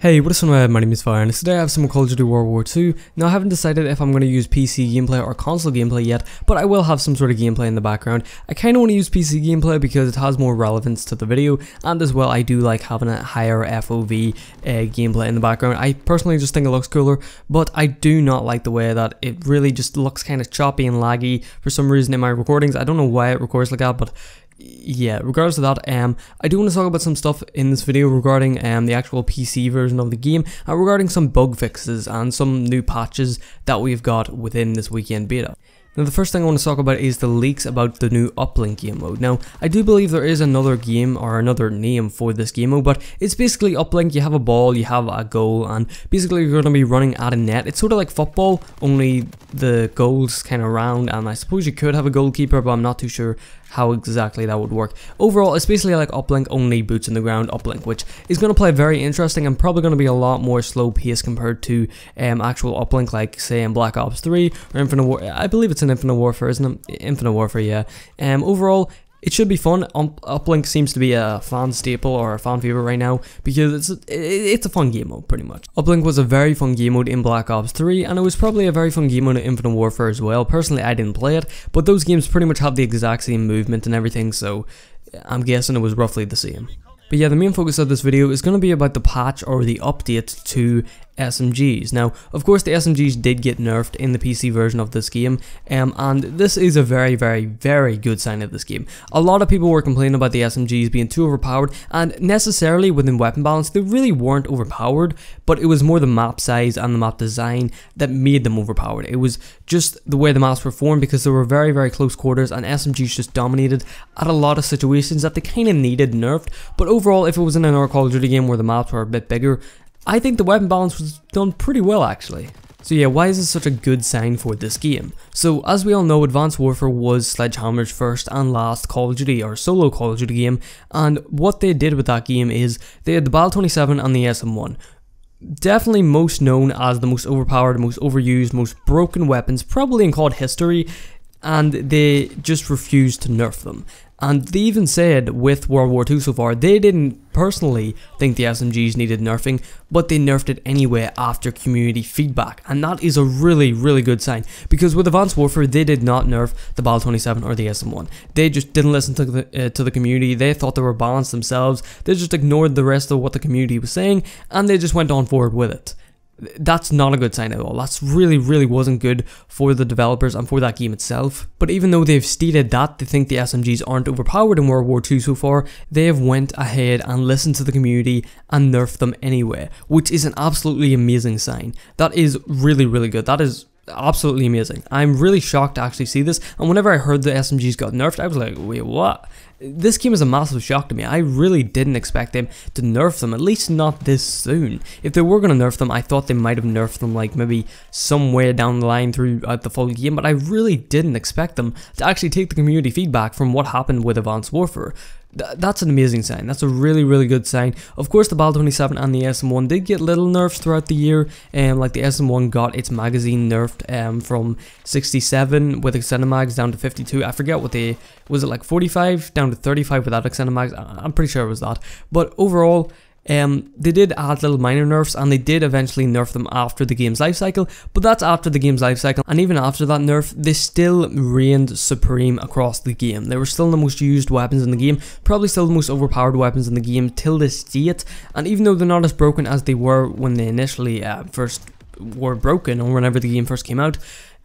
Hey, what is up, my name is Fire, and today I have some Call of Duty World War 2. Now I haven't decided if I'm going to use PC gameplay or console gameplay yet, but I will have some sort of gameplay in the background. I kind of want to use PC gameplay because it has more relevance to the video, and as well I do like having a higher FOV gameplay in the background. I personally just think it looks cooler, but I do not like the way that it really just looks kind of choppy and laggy for some reason in my recordings. I don't know why it records like that, but yeah, regardless of that, I do want to talk about some stuff in this video regarding the actual PC version of the game, and regarding some bug fixes and some new patches that we've got within this weekend beta. Now the first thing I want to talk about is the leaks about the new Uplink game mode. Now I do believe there is another game or another name for this game mode, but it's basically Uplink. You have a ball, you have a goal, and basically you're going to be running at a net. It's sort of like football, only the goal's kind of round, and I suppose you could have a goalkeeper, but I'm not too sure how exactly that would work. Overall, it's basically like Uplink, only boots on the ground Uplink, which is going to play very interesting and probably going to be a lot more slow paced compared to actual Uplink, like say in Black Ops 3 or Infinite Warfare. I believe it's in Infinite Warfare, isn't it? Infinite Warfare, yeah. Overall, it should be fun. Uplink seems to be a fan staple or a fan favorite right now because it's a fun game mode, pretty much. Uplink was a very fun game mode in Black Ops 3, and it was probably a very fun game mode in Infinite Warfare as well. Personally, I didn't play it, but those games pretty much have the exact same movement and everything, so I'm guessing it was roughly the same. But yeah, the main focus of this video is going to be about the patch or the update to SMGs. Now, of course, the SMGs did get nerfed in the PC version of this game, and this is a very good sign of this game. A lot of people were complaining about the SMGs being too overpowered, and necessarily within weapon balance, they really weren't overpowered, but it was more the map size and the map design that made them overpowered. It was just the way the maps were formed because they were very close quarters, and SMGs just dominated at a lot of situations that they kind of needed nerfed. But overall, if it was in another Call of Duty game where the maps were a bit bigger, I think the weapon balance was done pretty well, actually. So yeah, why is this such a good sign for this game? So as we all know, Advanced Warfare was Sledgehammer's first and last Call of Duty or solo Call of Duty game, and what they did with that game is they had the Bal 27 and the SM1. Definitely most known as the most overpowered, most overused, most broken weapons probably in COD history, and they just refused to nerf them. And they even said with World War 2 so far, they didn't personally think the SMGs needed nerfing, but they nerfed it anyway after community feedback. And that is a really good sign, because with Advanced Warfare, they did not nerf the Bal 27 or the SM1. They just didn't listen to the community. They thought they were balanced themselves. They just ignored the rest of what the community was saying, and they just went on forward with it. That's not a good sign at all. That's really wasn't good for the developers and for that game itself. But even though they've stated that they think the SMGs aren't overpowered in World War 2 so far, they have went ahead and listened to the community and nerfed them anyway, which is an absolutely amazing sign. That is really good. That is absolutely amazing. I'm really shocked to actually see this, and whenever I heard the SMGs got nerfed, I was like, wait, what? This game is a massive shock to me. I really didn't expect them to nerf them, at least not this soon. If they were going to nerf them, I thought they might have nerfed them like maybe somewhere down the line throughout the full game, but I really didn't expect them to actually take the community feedback from what happened with Advanced Warfare. That's an amazing sign. That's a really good sign. Of course, the Bal 27 and the SM1 did get little nerfs throughout the year, like the SM1 got its magazine nerfed from 67 with extended mags down to 52. I forget what they, was it like 45 down to 35 without extended mags? I'm pretty sure it was that. But overall, they did add little minor nerfs, and they did eventually nerf them after the game's life cycle, but that's after the game's life cycle, and even after that nerf, they still reigned supreme across the game. They were still the most used weapons in the game, probably still the most overpowered weapons in the game till this date, and even though they're not as broken as they were when they initially first were broken, or whenever the game first came out,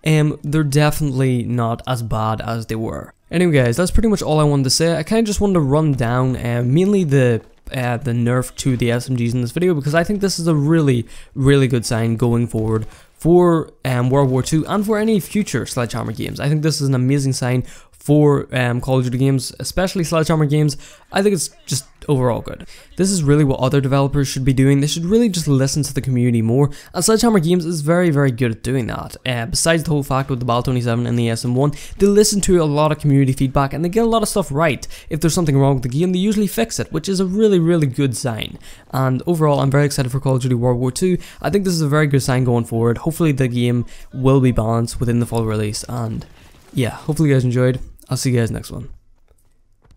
they're definitely not as bad as they were. Anyway guys, that's pretty much all I wanted to say. I kind of just wanted to run down mainly the nerf to the SMGs in this video, because I think this is a really good sign going forward for World War 2 and for any future Sledgehammer games. I think this is an amazing sign for Call of Duty games, especially Sledgehammer games. I think it's just overall good. This is really what other developers should be doing. They should really just listen to the community more, and Sledgehammer Games is very good at doing that. Besides the whole fact with the Bal 27 and the SM1, they listen to a lot of community feedback and they get a lot of stuff right. If there's something wrong with the game, they usually fix it, which is a really good sign. And overall, I'm very excited for Call of Duty World War 2. I think this is a very good sign going forward. Hopefully the game will be balanced within the full release, and yeah, hopefully you guys enjoyed. I'll see you guys next one.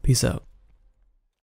Peace out.